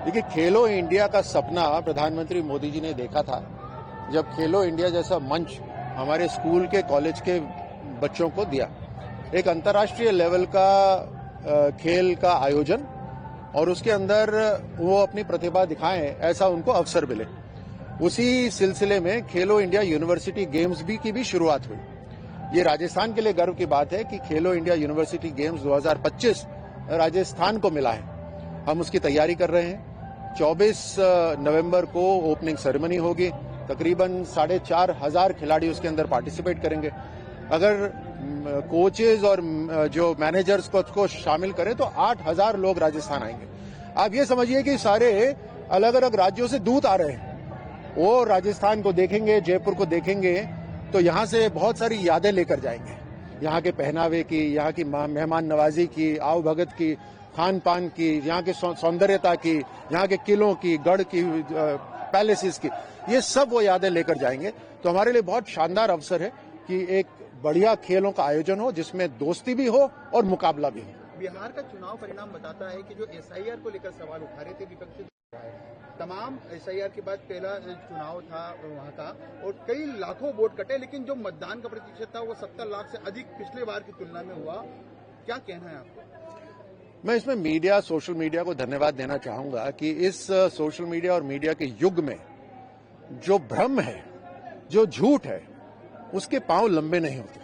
देखिए, खेलो इंडिया का सपना प्रधानमंत्री मोदी जी ने देखा था जब खेलो इंडिया जैसा मंच हमारे स्कूल के कॉलेज के बच्चों को दिया। एक अंतर्राष्ट्रीय लेवल का खेल का आयोजन और उसके अंदर वो अपनी प्रतिभा दिखाएं, ऐसा उनको अवसर मिले। उसी सिलसिले में खेलो इंडिया यूनिवर्सिटी गेम्स की भी शुरुआत हुई। ये राजस्थान के लिए गर्व की बात है कि खेलो इंडिया यूनिवर्सिटी गेम्स 2025 राजस्थान को मिला है। हम उसकी तैयारी कर रहे हैं। 24 नवंबर को ओपनिंग सेरेमनी होगी। तकरीबन 4,500 खिलाड़ी उसके अंदर पार्टिसिपेट करेंगे। अगर कोचेज और जो मैनेजर्स को शामिल करें तो 8,000 लोग राजस्थान आएंगे। आप ये समझिए कि सारे अलग अलग राज्यों से दूत आ रहे हैं। वो राजस्थान को देखेंगे, जयपुर को देखेंगे, तो यहाँ से बहुत सारी यादें लेकर जाएंगे। यहाँ के पहनावे की, यहाँ की मेहमान नवाजी की, आओ भगत की, खान पान की, यहाँ के सौंदर्यता की, यहाँ के किलों की, गढ़ की, पैलेसेस की, ये सब वो यादें लेकर जाएंगे। तो हमारे लिए बहुत शानदार अवसर है कि एक बढ़िया खेलों का आयोजन हो जिसमें दोस्ती भी हो और मुकाबला भी हो। बिहार का चुनाव परिणाम बताता है कि जो एसआईआर को लेकर सवाल उठा रहे थे विपक्षी, तमाम एसआईआर के बाद पहला चुनाव था वहां का और कई लाखों वोट कटे, लेकिन जो मतदान का प्रतिशत था वो 70 लाख से अधिक पिछले बार की तुलना में हुआ। क्या कहना है आपको? मैं इसमें मीडिया, सोशल मीडिया को धन्यवाद देना चाहूंगा कि इस सोशल मीडिया और मीडिया के युग में जो भ्रम है, जो झूठ है, उसके पांव लंबे नहीं होते।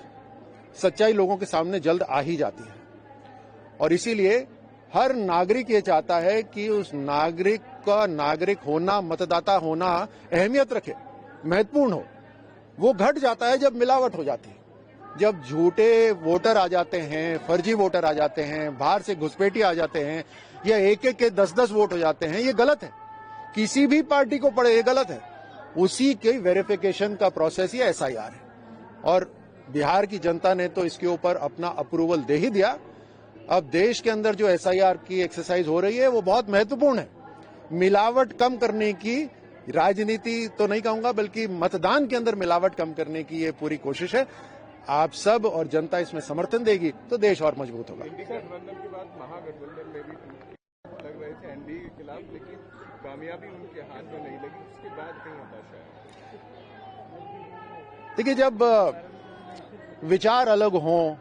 सच्चाई लोगों के सामने जल्द आ ही जाती है और इसीलिए हर नागरिक ये चाहता है कि उस नागरिक का नागरिक होना, मतदाता होना अहमियत रखे, महत्वपूर्ण हो। वो घट जाता है जब मिलावट हो जाती है, जब झूठे वोटर आ जाते हैं, फर्जी वोटर आ जाते हैं, बाहर से घुसपैठी आ जाते हैं, या एक एक के 10-10 वोट हो जाते हैं। ये गलत है, किसी भी पार्टी को पड़े, ये गलत है। उसी के वेरिफिकेशन का प्रोसेस ये एसआईआर है और बिहार की जनता ने तो इसके ऊपर अपना अप्रूवल दे ही दिया। अब देश के अंदर जो एसआईआर की एक्सरसाइज हो रही है वो बहुत महत्वपूर्ण है। मिलावट कम करने की राजनीति तो नहीं कहूंगा, बल्कि मतदान के अंदर मिलावट कम करने की ये पूरी कोशिश है। आप सब और जनता इसमें समर्थन देगी तो देश और मजबूत होगा। गठबंधन के बाद महागठबंधन में भी लग रहे थे एनडीए के खिलाफ, लेकिन कामयाबी उनके हाथ में नहीं लगी। उसके बाद कहीं हताशा है। देखिए, जब विचार अलग हों,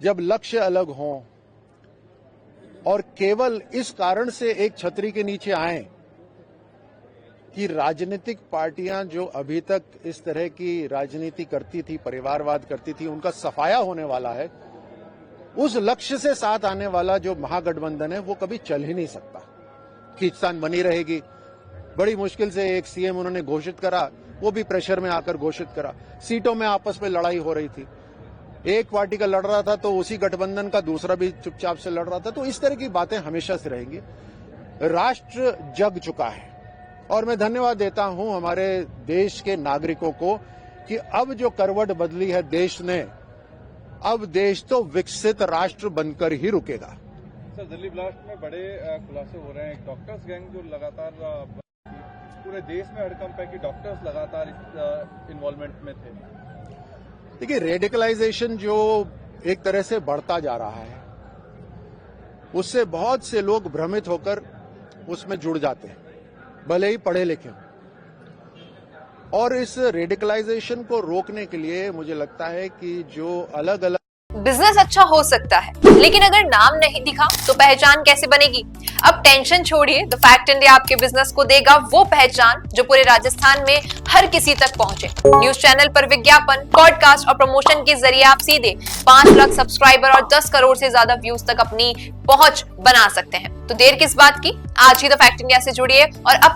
जब लक्ष्य अलग हों और केवल इस कारण से एक छतरी के नीचे आए कि राजनीतिक पार्टियां जो अभी तक इस तरह की राजनीति करती थी, परिवारवाद करती थी, उनका सफाया होने वाला है, उस लक्ष्य से साथ आने वाला जो महागठबंधन है वो कभी चल ही नहीं सकता। खींचतान बनी रहेगी। बड़ी मुश्किल से एक सीएम उन्होंने घोषित करा, वो भी प्रेशर में आकर घोषित करा। सीटों में आपस में लड़ाई हो रही थी, एक पार्टी का लड़ रहा था तो उसी गठबंधन का दूसरा भी चुपचाप से लड़ रहा था। तो इस तरह की बातें हमेशा से रहेंगी। राष्ट्र जग चुका है और मैं धन्यवाद देता हूं हमारे देश के नागरिकों को कि अब जो करवट बदली है देश ने, अब देश तो विकसित राष्ट्र बनकर ही रुकेगा। सर, दिल्ली ब्लास्ट में बड़े खुलासे हो रहे हैं। डॉक्टर्स गैंग जो लगातार पूरे देश में हड़कंप है कि डॉक्टर्स लगातार इस इन्वॉल्वमेंट में थे। देखिए, रेडिकलाइजेशन जो एक तरह से बढ़ता जा रहा है, उससे बहुत से लोग भ्रमित होकर उसमें जुड़ जाते हैं, भले ही पढ़े लिखे। और इस रेडिकलाइजेशन को रोकने के लिए मुझे लगता है कि जो अलग अलग बिजनेस अच्छा हो सकता है, लेकिन अगर नाम नहीं दिखा तो पहचान कैसे बनेगी? अब टेंशन छोड़िए, द फैक्ट इंडिया आपके बिजनेस को देगा वो पहचान जो पूरे राजस्थान में हर किसी तक पहुंचे। न्यूज चैनल पर विज्ञापन, पॉडकास्ट और प्रमोशन के जरिए आप सीधे 5 लाख सब्सक्राइबर और 10 करोड़ से ज्यादा व्यूज तक अपनी पहुंच बना सकते हैं। तो देर किस बात की, आज ही द फैक्ट इंडिया से जुड़िए और अपने